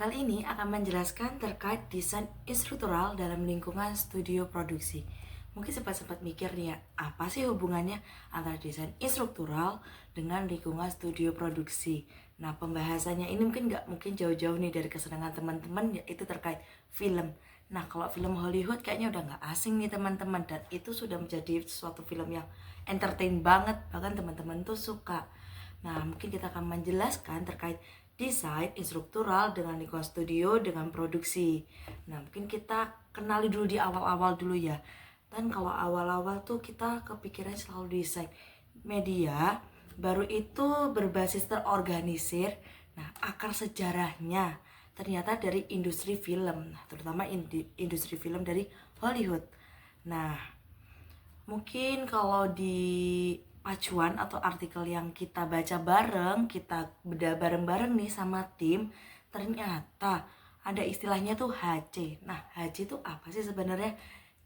Kali ini akan menjelaskan terkait desain instruktural dalam lingkungan studio produksi. Mungkin sempat mikir nih ya, apa sih hubungannya antara desain instruktural dengan lingkungan studio produksi? Nah, pembahasannya ini mungkin jauh-jauh nih dari kesenangan teman-teman, yaitu terkait film. Nah, kalau film Hollywood kayaknya udah nggak asing nih teman-teman, dan itu sudah menjadi suatu film yang entertain banget, bahkan teman-teman tuh suka. Nah, mungkin kita akan menjelaskan terkait desain instruktural dengan lingkungan studio dengan produksi. Nah, mungkin kita kenali dulu di awal-awal dulu ya. Dan kalau awal-awal tuh kita kepikiran selalu desain media, baru itu berbasis terorganisir. Nah, akar sejarahnya ternyata dari industri film, terutama industri film dari Hollywood. Nah, mungkin kalau di acuan atau artikel yang kita baca bareng, kita beda bareng-bareng nih sama tim, ternyata ada istilahnya tuh HC. Nah, HC itu apa sih sebenarnya?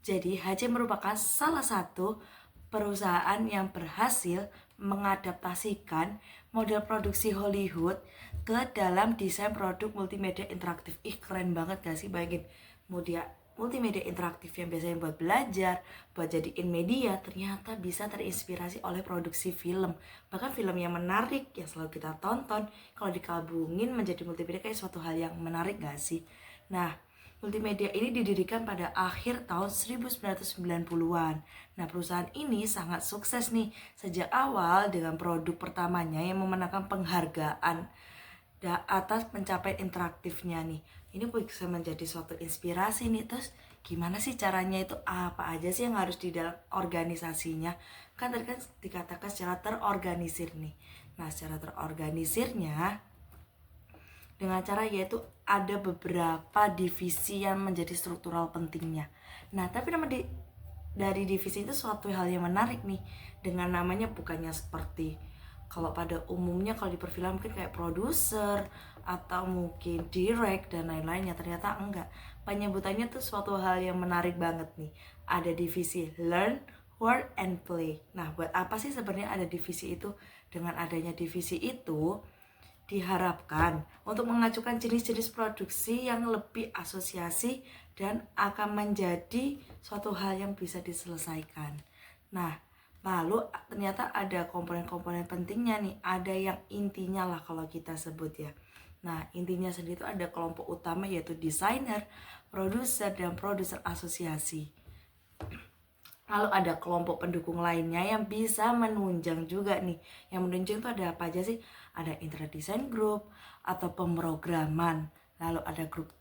Jadi HC merupakan salah satu perusahaan yang berhasil mengadaptasikan model produksi Hollywood ke dalam desain produk multimedia interaktif. Ih, keren banget gak sih? Bayangin multimedia interaktif yang biasanya buat belajar, buat jadiin media, ternyata bisa terinspirasi oleh produksi film. Bahkan film yang menarik yang selalu kita tonton, kalau dikabungin menjadi multimedia kayak suatu hal yang menarik gak sih? Nah, multimedia ini didirikan pada akhir tahun 1990-an. Nah, perusahaan ini sangat sukses nih sejak awal dengan produk pertamanya yang memenangkan penghargaan atas pencapaian interaktifnya nih. Ini bisa menjadi suatu inspirasi nih. Terus gimana sih caranya itu, apa aja sih yang harus di dalam organisasinya? Kan tadi kan dikatakan secara terorganisir nih. Nah, secara terorganisirnya dengan cara yaitu ada beberapa divisi yang menjadi struktural pentingnya. Nah, tapi dari divisi itu suatu hal yang menarik nih, dengan namanya bukannya seperti kalau pada umumnya kalau di perfilman mungkin kayak produser atau mungkin direct dan lain-lainnya, ternyata enggak. Penyebutannya tuh suatu hal yang menarik banget nih. Ada divisi learn, work, and play. Nah, buat apa sih sebenarnya ada divisi itu? Dengan adanya divisi itu diharapkan untuk mengajukan jenis-jenis produksi yang lebih asosiasi dan akan menjadi suatu hal yang bisa diselesaikan. Nah, lalu ternyata ada komponen-komponen pentingnya nih, ada yang intinya lah kalau kita sebut ya. Nah, intinya sendiri itu ada kelompok utama yaitu desainer, produser, dan produser asosiasi. Lalu ada kelompok pendukung lainnya yang bisa menunjang juga nih. Yang menunjang itu ada apa aja sih? Ada internet design group atau pemrograman. Lalu ada grup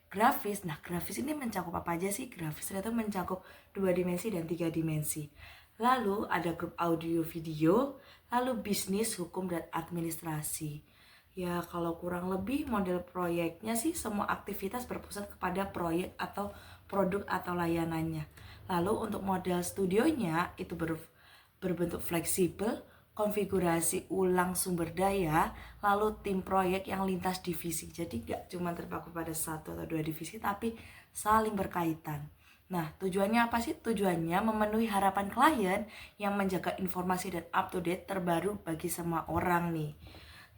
grafis. Nah, grafis ini mencakup apa aja sih? Grafis itu mencakup 2 dimensi dan 3 dimensi. Lalu ada grup audio video, lalu bisnis, hukum, dan administrasi. Ya, kalau kurang lebih model proyeknya sih semua aktivitas berpusat kepada proyek atau produk atau layanannya. Lalu untuk model studionya itu berbentuk fleksibel, konfigurasi ulang sumber daya, lalu tim proyek yang lintas divisi. Jadi gak cuma terpaku pada satu atau dua divisi, tapi saling berkaitan. Nah, tujuannya apa sih? Tujuannya memenuhi harapan klien yang menjaga informasi dan up to date terbaru bagi semua orang nih.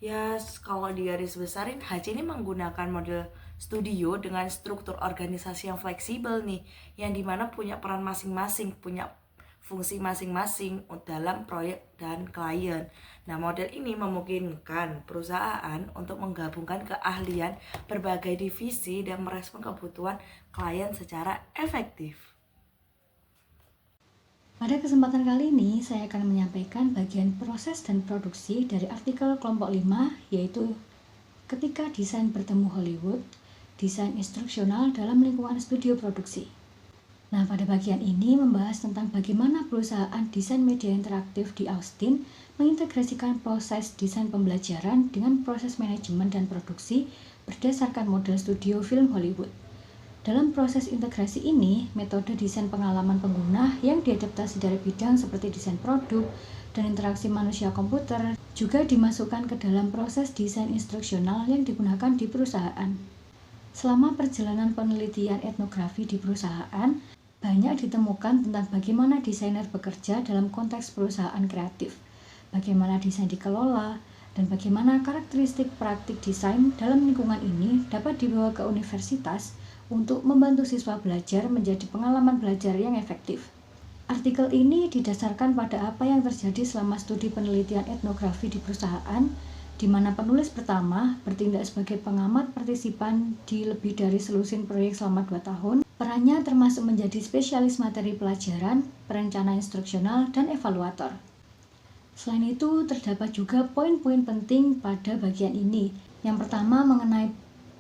Ya, kalau di garis besarin, HC ini menggunakan model studio dengan struktur organisasi yang fleksibel nih, yang dimana punya peran masing-masing, punya fungsi masing-masing dalam proyek dan klien. Nah, model ini memungkinkan perusahaan untuk menggabungkan keahlian berbagai divisi dan merespon kebutuhan klien secara efektif. Pada kesempatan kali ini, saya akan menyampaikan bagian proses dan produksi dari artikel kelompok 5, yaitu ketika desain bertemu Hollywood, desain instruksional dalam lingkungan studio produksi. Nah, pada bagian ini membahas tentang bagaimana perusahaan desain media interaktif di Austin mengintegrasikan proses desain pembelajaran dengan proses manajemen dan produksi berdasarkan model studio film Hollywood. Dalam proses integrasi ini, metode desain pengalaman pengguna yang diadaptasi dari bidang seperti desain produk dan interaksi manusia komputer juga dimasukkan ke dalam proses desain instruksional yang digunakan di perusahaan. Selama perjalanan penelitian etnografi di perusahaan, banyak ditemukan tentang bagaimana desainer bekerja dalam konteks perusahaan kreatif, bagaimana desain dikelola, dan bagaimana karakteristik praktik desain dalam lingkungan ini dapat dibawa ke universitas untuk membantu siswa belajar menjadi pengalaman belajar yang efektif. Artikel ini didasarkan pada apa yang terjadi selama studi penelitian etnografi di perusahaan, di mana penulis pertama bertindak sebagai pengamat partisipan di lebih dari selusin proyek selama 2 tahun. Perannya termasuk menjadi spesialis materi pelajaran, perencana instruksional, dan evaluator. Selain itu, terdapat juga poin-poin penting pada bagian ini. Yang pertama mengenai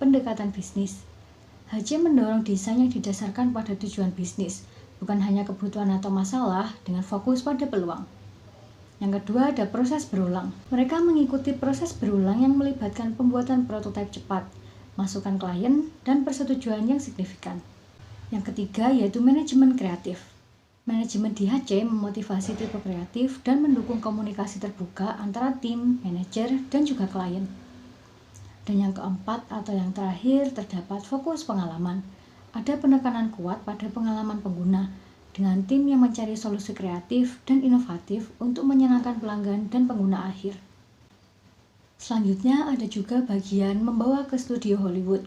pendekatan bisnis. HC mendorong desain yang didasarkan pada tujuan bisnis, bukan hanya kebutuhan atau masalah dengan fokus pada peluang. Yang kedua ada proses berulang. Mereka mengikuti proses berulang yang melibatkan pembuatan prototipe cepat, masukan klien, dan persetujuan yang signifikan. Yang ketiga yaitu manajemen kreatif. Manajemen di HC memotivasi tipe kreatif dan mendukung komunikasi terbuka antara tim, manajer, dan juga klien. Dan yang keempat atau yang terakhir terdapat fokus pengalaman. Ada penekanan kuat pada pengalaman pengguna, dengan tim yang mencari solusi kreatif dan inovatif untuk menyenangkan pelanggan dan pengguna akhir. Selanjutnya ada juga bagian membawa ke studio Hollywood.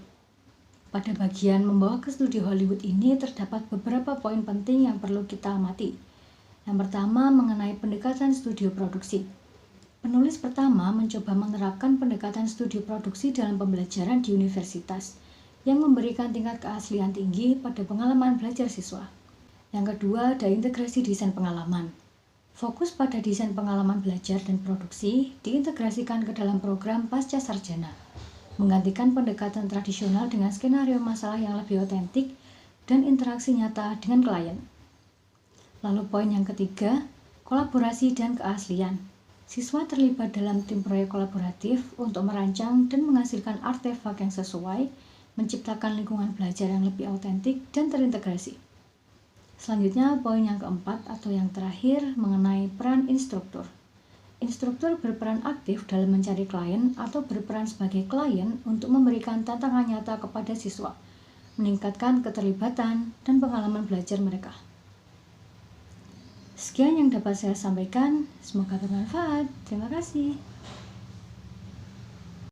Pada bagian membawa ke studio Hollywood ini terdapat beberapa poin penting yang perlu kita amati. Yang pertama mengenai pendekatan studio produksi. Penulis pertama mencoba menerapkan pendekatan studio produksi dalam pembelajaran di universitas, yang memberikan tingkat keaslian tinggi pada pengalaman belajar siswa. Yang kedua, ada integrasi desain pengalaman. Fokus pada desain pengalaman belajar dan produksi diintegrasikan ke dalam program pasca sarjana, menggantikan pendekatan tradisional dengan skenario masalah yang lebih otentik dan interaksi nyata dengan klien. Lalu poin yang ketiga, kolaborasi dan keaslian. Siswa terlibat dalam tim proyek kolaboratif untuk merancang dan menghasilkan artefak yang sesuai, menciptakan lingkungan belajar yang lebih otentik dan terintegrasi. Selanjutnya, poin yang keempat atau yang terakhir mengenai peran instruktur. Instruktur berperan aktif dalam mencari klien atau berperan sebagai klien untuk memberikan tantangan nyata kepada siswa, meningkatkan keterlibatan dan pengalaman belajar mereka. Sekian yang dapat saya sampaikan, semoga bermanfaat. Terima kasih.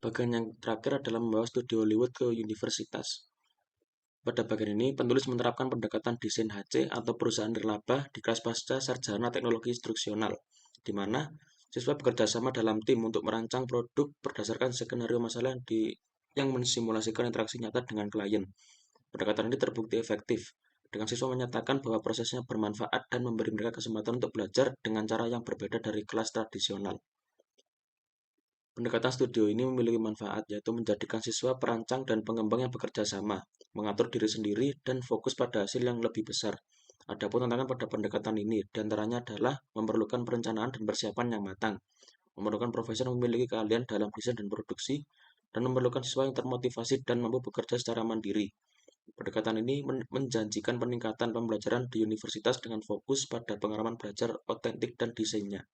Bagian yang terakhir adalah membawa studi Hollywood ke universitas. Pada bagian ini, penulis menerapkan pendekatan desain HC atau perusahaan nirlaba di kelas pasca sarjana teknologi instruksional, di mana siswa bekerja sama dalam tim untuk merancang produk berdasarkan skenario masalah yang mensimulasikan interaksi nyata dengan klien. Pendekatan ini terbukti efektif, dengan siswa menyatakan bahwa prosesnya bermanfaat dan memberi mereka kesempatan untuk belajar dengan cara yang berbeda dari kelas tradisional. Pendekatan studio ini memiliki manfaat, yaitu menjadikan siswa perancang dan pengembang yang bekerja sama, mengatur diri sendiri, dan fokus pada hasil yang lebih besar. Adapun tantangan pada pendekatan ini, diantaranya adalah memerlukan perencanaan dan persiapan yang matang, memerlukan profesional yang memiliki keahlian dalam desain dan produksi, dan memerlukan siswa yang termotivasi dan mampu bekerja secara mandiri. Pendekatan ini menjanjikan peningkatan pembelajaran di universitas dengan fokus pada pengalaman belajar otentik dan desainnya.